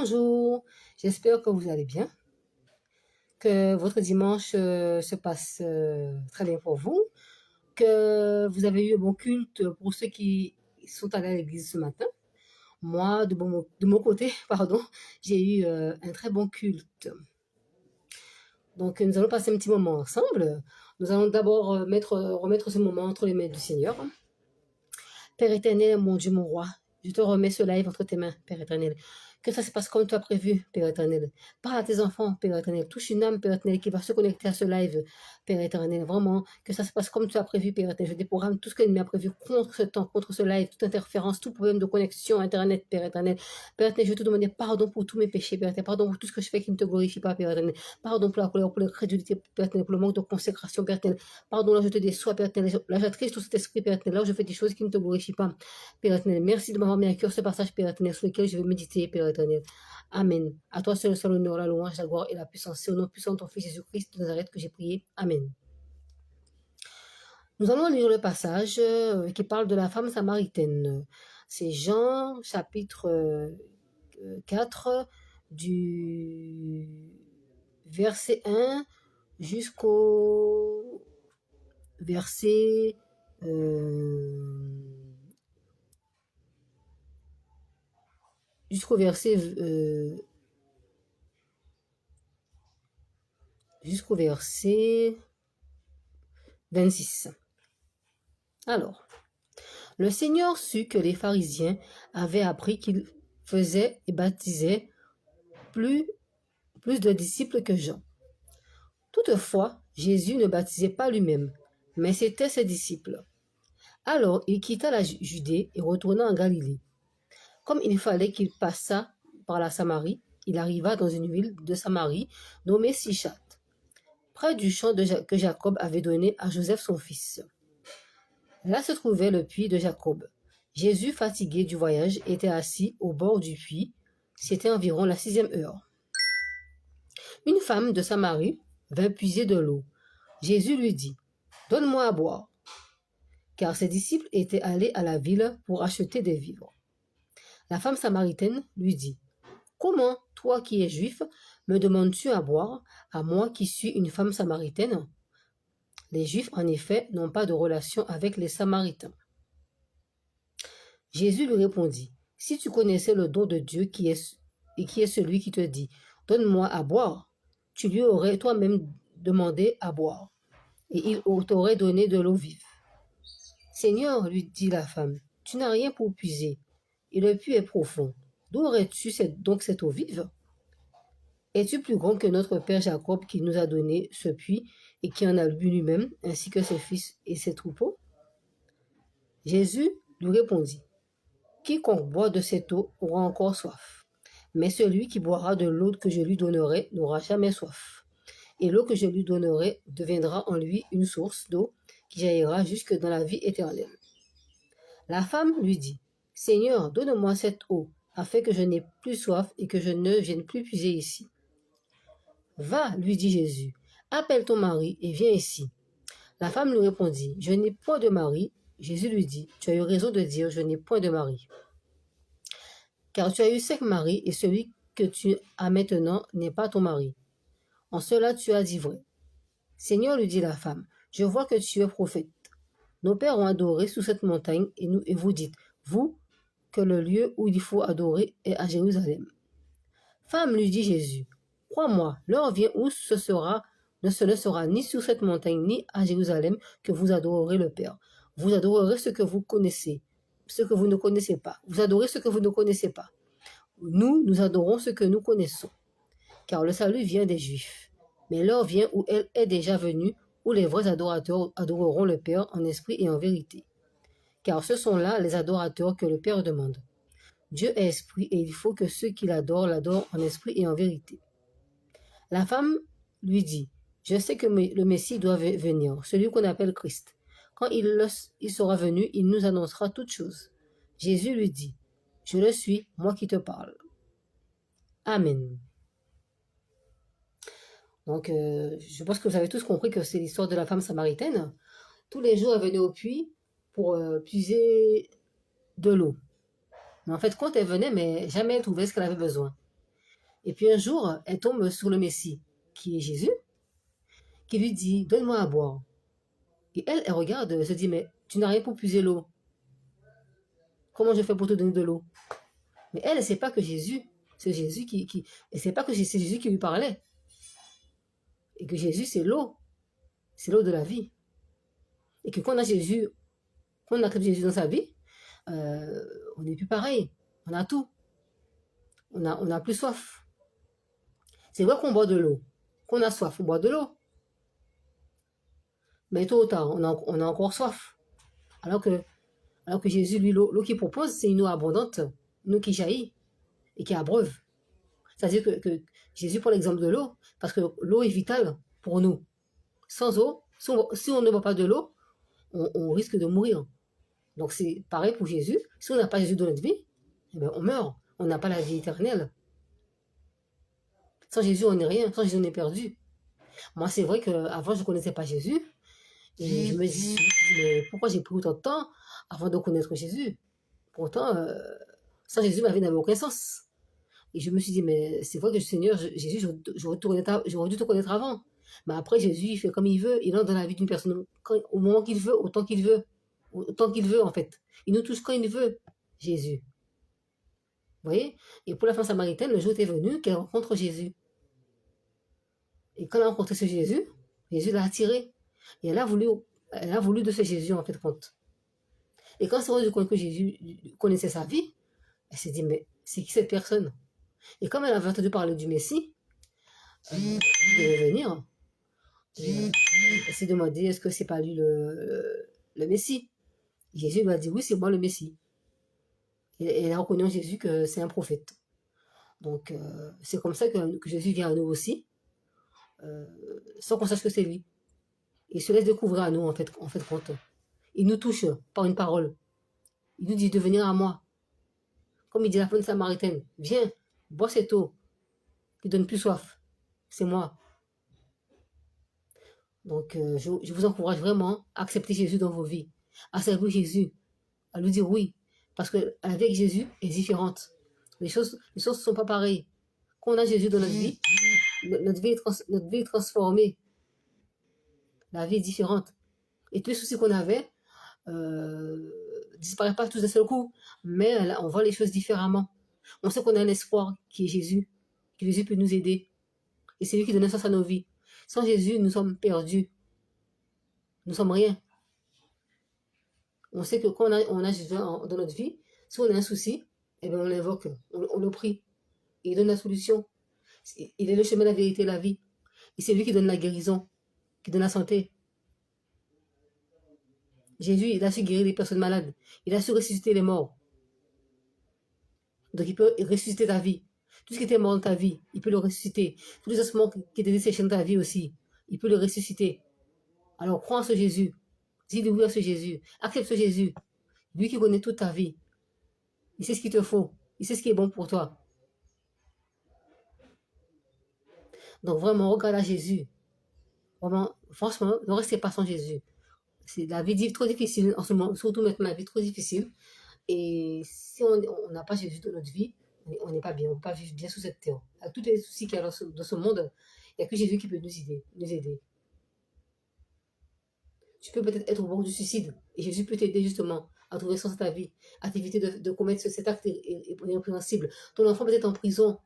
Bonjour, j'espère que vous allez bien, que votre dimanche se passe très bien pour vous, que vous avez eu un bon culte pour ceux qui sont allés à l'église ce matin. Moi, de mon côté, pardon, j'ai eu un très bon culte. Donc, nous allons passer un petit moment ensemble. Nous allons d'abord remettre ce moment entre les mains du Seigneur. Père éternel, mon Dieu, mon roi, je te remets ce live entre tes mains, Père éternel. Que ça se passe comme tu as prévu, Père éternel. Parle à tes enfants, Père éternel. Touche une âme, Père éternel, qui va se connecter à ce live, Père éternel. Vraiment, que ça se passe comme tu as prévu, Père éternel. Je déprogramme tout ce que l'ennemi a prévu contre ce temps, contre ce live, toute interférence, tout problème de connexion Internet, Père éternel. Père éternel, je vais te demander pardon pour tous mes péchés, Père éternel. Pardon pour tout ce que je fais qui ne te glorifie pas, Père éternel. Pardon pour la colère, pour l'incrédulité, Père éternel, pour le manque de consécration, Père éternel. Pardon, là, je te déçois, Père éternel. Là, j'attriste tout cet esprit, Père éternel. Là, où je fais des choses qui ne te glorifient pas, Père éternel. Merci de m'avoir mis à cœur ce passage, Père éternel, sur lequel je vais méditer, Père éternel. Amen. À toi seul soit l'honneur, la louange, la gloire et la puissance. C'est au nom puissant de ton Fils Jésus-Christ de Nazareth que j'ai prié. Amen. Nous allons lire le passage qui parle de la femme samaritaine. C'est Jean, chapitre 4, du verset 1 jusqu'au verset... jusqu'au verset 26. Alors, le Seigneur sut que les pharisiens avaient appris qu'il faisait et baptisait plus de disciples que Jean. Toutefois, Jésus ne baptisait pas lui-même, mais c'étaient ses disciples. Alors il quitta la Judée et retourna en Galilée. Comme il fallait qu'il passât par la Samarie, il arriva dans une ville de Samarie nommée Sychar, près du champ que Jacob avait donné à Joseph son fils. Là se trouvait le puits de Jacob. Jésus, fatigué du voyage, était assis au bord du puits. C'était environ la 6e heure. Une femme de Samarie vint puiser de l'eau. Jésus lui dit, « Donne-moi à boire. » Car ses disciples étaient allés à la ville pour acheter des vivres. La femme samaritaine lui dit, « Comment, toi qui es juif, me demandes-tu à boire, à moi qui suis une femme samaritaine ?» Les Juifs, en effet, n'ont pas de relation avec les Samaritains. Jésus lui répondit, « Si tu connaissais le don de Dieu qui est celui qui te dit, « Donne-moi à boire », tu lui aurais toi-même demandé à boire, et il t'aurait donné de l'eau vive. « Seigneur, lui dit la femme, tu n'as rien pour puiser, et le puits est profond. D'où aurais-tu donc cette eau vive? Es-tu plus grand que notre père Jacob qui nous a donné ce puits et qui en a bu lui-même, ainsi que ses fils et ses troupeaux? » Jésus lui répondit, « Quiconque boit de cette eau aura encore soif, mais celui qui boira de l'eau que je lui donnerai n'aura jamais soif. Et l'eau que je lui donnerai deviendra en lui une source d'eau qui jaillira jusque dans la vie éternelle. » La femme lui dit, « Seigneur, donne-moi cette eau, afin que je n'ai plus soif et que je ne vienne plus puiser ici. » « Va, lui dit Jésus, appelle ton mari et viens ici. » La femme lui répondit, « Je n'ai point de mari. » Jésus lui dit, « Tu as eu raison de dire, je n'ai point de mari. Car tu as eu 5 maris et celui que tu as maintenant n'est pas ton mari. En cela tu as dit vrai. » « Seigneur, lui dit la femme, je vois que tu es prophète. Nos pères ont adoré sous cette montagne et vous dites, vous, que le lieu où il faut adorer est à Jérusalem. Femme, lui dit Jésus, crois-moi, l'heure vient où ne sera ni sur cette montagne ni à Jérusalem que vous adorerez le Père. Vous adorerez ce que vous connaissez, ce que vous ne connaissez pas. Vous adorez ce que vous ne connaissez pas. Nous adorons ce que nous connaissons. Car le salut vient des Juifs. Mais l'heure vient où elle est déjà venue, où les vrais adorateurs adoreront le Père en esprit et en vérité. Car ce sont là les adorateurs que le Père demande. Dieu est esprit et il faut que ceux qui l'adorent en esprit et en vérité. La femme lui dit, « Je sais que le Messie doit venir, celui qu'on appelle Christ. Quand il sera venu, il nous annoncera toutes choses. » Jésus lui dit, « Je le suis, moi qui te parle. » Amen. Donc, je pense que vous avez tous compris que c'est l'histoire de la femme samaritaine. Tous les jours, elle venait au puits pour puiser de l'eau. Mais en fait, quand elle venait, mais jamais elle trouvait ce qu'elle avait besoin. Et puis un jour, elle tombe sur le Messie, qui est Jésus, qui lui dit, donne-moi à boire. Et elle regarde, elle se dit, mais tu n'as rien pour puiser l'eau. Comment je fais pour te donner de l'eau? Mais elle ne sait pas que Jésus, c'est Jésus elle ne sait pas que c'est Jésus qui lui parlait. Et que Jésus, c'est l'eau de la vie. Et que quand on a Jésus, quand on accepte Jésus dans sa vie, on n'est plus pareil. On a tout. On a plus soif. C'est vrai qu'on boit de l'eau. Qu'on a soif, on boit de l'eau. Mais tôt ou tard, on a encore soif. Alors que Jésus, lui, l'eau qu'il propose, c'est une eau abondante, une eau qui jaillit et qui abreuve. C'est-à-dire que Jésus prend l'exemple de l'eau, parce que l'eau est vitale pour nous. Sans eau, si on ne boit pas de l'eau, on risque de mourir. Donc c'est pareil pour Jésus. Si on n'a pas Jésus dans notre vie, eh bien, on meurt. On n'a pas la vie éternelle. Sans Jésus, on n'est rien. Sans Jésus, on est perdu. Moi, c'est vrai qu'avant, je ne connaissais pas Jésus. Et je me suis dit, mais pourquoi j'ai pris autant de temps avant de connaître Jésus? Pourtant, sans Jésus, ma vie n'avait aucun sens. Et je me suis dit, mais c'est vrai que Seigneur, Jésus, j'aurais dû te connaître avant. Mais après, Jésus, il fait comme il veut. Il entre dans la vie d'une personne au moment qu'il veut, autant qu'il veut. Autant qu'il veut, en fait. Il nous touche quand il veut, Jésus. Vous voyez? Et pour la femme samaritaine, le jour était venu qu'elle rencontre Jésus. Et quand elle a rencontré ce Jésus, Jésus l'a attirée. Et elle a voulu de ce Jésus, en fait, compte. Et quand elle s'est rendue compte que Jésus connaissait sa vie, elle s'est dit, mais c'est qui cette personne? Et comme elle avait entendu parler du Messie, qui devait venir, elle s'est demandé, est-ce que c'est pas lui le Messie? Jésus lui a dit, oui, c'est moi le Messie. Et elle a reconnu en Jésus que c'est un prophète. Donc, c'est comme ça que Jésus vient à nous aussi, sans qu'on sache que c'est lui. Il se laisse découvrir à nous, en fait compte. Il nous touche par une parole. Il nous dit de venir à moi. Comme il dit à la femme samaritaine, viens, bois cette eau qui donne plus soif. C'est moi. Donc, je vous encourage vraiment à accepter Jésus dans vos vies, à servir Jésus, à lui dire oui. Parce que la vie avec Jésus est différente. Les choses ne sont pas pareilles. Quand on a Jésus dans notre vie, notre vie est transformée. La vie est différente. Et tous les soucis qu'on avait disparaissent pas tous d'un seul coup, mais on voit les choses différemment. On sait qu'on a un espoir qui est Jésus, que Jésus peut nous aider. Et c'est lui qui donne sens à nos vies. Sans Jésus, nous sommes perdus. Nous sommes rien. On sait que quand on a Jésus dans notre vie, si on a un souci, eh bien on l'invoque, on le prie. Et il donne la solution. Il est le chemin, la vérité, la vie. Et c'est lui qui donne la guérison, qui donne la santé. Jésus, il a su guérir les personnes malades. Il a su ressusciter les morts. Donc il peut ressusciter ta vie. Tout ce qui était mort dans ta vie, il peut le ressusciter. Tous les ossements qui étaient desséchés dans ta vie aussi, il peut le ressusciter. Alors crois en ce Jésus. Dis oui à ce Jésus. Accepte ce Jésus. Lui qui connaît toute ta vie. Il sait ce qu'il te faut. Il sait ce qui est bon pour toi. Donc vraiment, regarde à Jésus. Vraiment, franchement, ne restez pas sans Jésus. C'est la vie trop difficile en ce moment, surtout maintenant, la vie trop difficile. Et si on n'a pas Jésus dans notre vie, on n'est pas bien, on ne peut pas vivre bien sur cette terre. Avec tous les soucis qu'il y a dans ce monde, il n'y a que Jésus qui peut nous aider. Tu peux peut-être être au bord du suicide, et Jésus peut t'aider justement à trouver sens à ta vie, à t'éviter de commettre cet acte irrépréhensible. Ton enfant peut être en prison,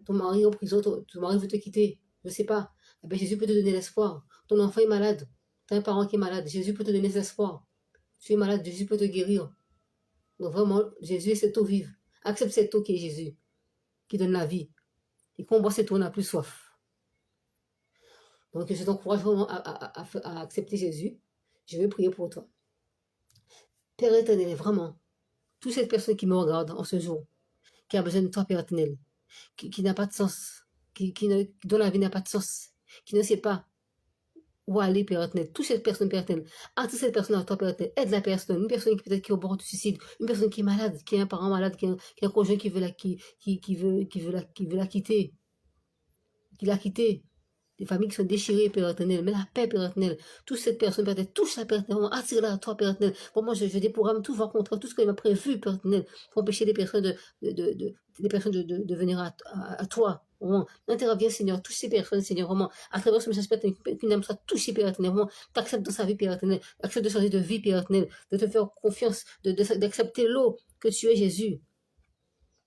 ton mari en prison, ton mari veut te quitter, je ne sais pas. Eh bien, Jésus peut te donner l'espoir. Ton enfant est malade, tu as un parent qui est malade, Jésus peut te donner l'espoir. Tu es malade, Jésus peut te guérir. Donc vraiment, Jésus est cette eau vive. Accepte cette eau qui est Jésus, qui donne la vie. Et quand on boit cette eau, on n'a plus soif. Donc je t'encourage vraiment à accepter Jésus. Je vais prier pour toi. Père éternel, vraiment, toute cette personne qui me regarde en ce jour, qui a besoin de toi, Père éternel, qui n'a pas de sens, dont la vie n'a pas de sens, qui ne sait pas où aller, Père éternel, toute cette personne, Père éternel, toute cette personne à toi, Père éternel, aide la personne, une personne qui peut-être qui est au bord du suicide, une personne qui est malade, qui a un parent malade, qui a un conjoint qui veut la quitter, qui l'a quitté. des familles qui sont déchirées, Père éternel, mais la paix, Père éternel, toute cette personne, Père éternel, touche la Père éternel, attire-la à toi, Père éternel. Pour moi, je déprogramme tout, voir contre tout ce qu'il m'a prévu, Père éternel, pour empêcher les personnes de venir à toi. Vraiment, interviens, Seigneur, touche ces personnes, Seigneur, vraiment, à travers ce message, Père éternel, qu'une âme soit touchée, Père éternel, vraiment, t'acceptes dans sa vie, Père éternel, accepte de changer de vie, Père éternel, de te faire confiance, d'accepter l'eau que tu es, Jésus.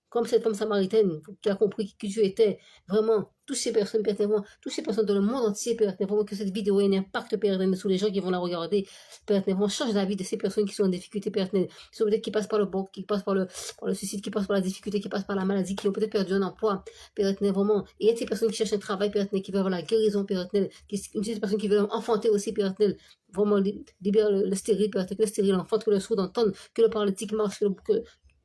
Comme cette femme samaritaine qui a compris qui tu étais, vraiment, toutes ces personnes, Père éternel, toutes ces personnes dans le monde entier, Père éternel, vraiment que cette vidéo ait un impact, Père éternel, sur les gens qui vont la regarder, Père éternel, vraiment change la vie de ces personnes qui sont en difficulté, Père éternel, qui sont peut-être qui passent par le bon, qui passent par le suicide, qui passent par la difficulté, qui passent par la maladie, qui ont peut-être perdu un emploi, Père éternel, vraiment, et il y a ces personnes qui cherchent un travail, Père éternel, qui veulent avoir la guérison, Père éternel, ces personnes qui veulent enfanter aussi, Père éternel, vraiment libère le stérile, Père éternel, que le stérile enfante, que le sourd entende, que le paralytique marche,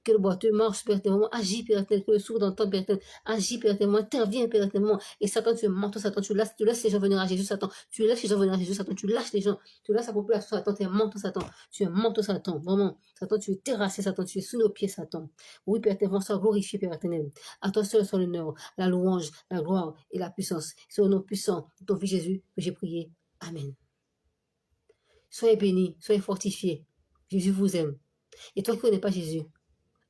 que le boiteux marche, Père éternel, agis, Père éternel, que le sourd entende, Père éternel, agis, Père éternel, interviens, Père éternel, et Satan, tu es mort, Satan, tu laisses les gens venir à Jésus, Satan, tu laisses les gens venir à Jésus, Satan, tu lâches les gens, tu laisses la population, Satan, tu es mort, Satan, tu es mort, Satan, vraiment, Satan, tu es terrassé, Satan, tu es sous nos pieds, Satan. Oui, Père éternel, sois glorifié, Père éternel. À toi seul soit l'honneur, la louange, la gloire et la puissance. C'est au nom puissant de ton Fils Jésus que j'ai prié. Amen. Soyez bénis, soyez fortifiés. Jésus vous aime. Et toi qui ne connais pas Jésus,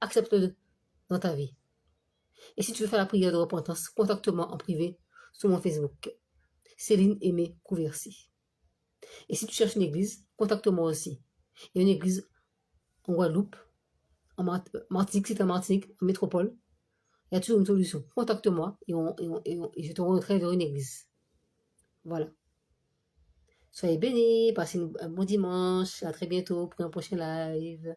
accepte-le dans ta vie. Et si tu veux faire la prière de repentance, contacte-moi en privé sur mon Facebook, Céline Aimé Couvercy. Et si tu cherches une église, contacte-moi aussi. Il y a une église en Guadeloupe, en Martinique, c'est en Martinique, en métropole. Il y a toujours une solution. Contacte-moi et je te remettrai vers une église. Voilà. Soyez bénis, passez un bon dimanche. À très bientôt pour un prochain live.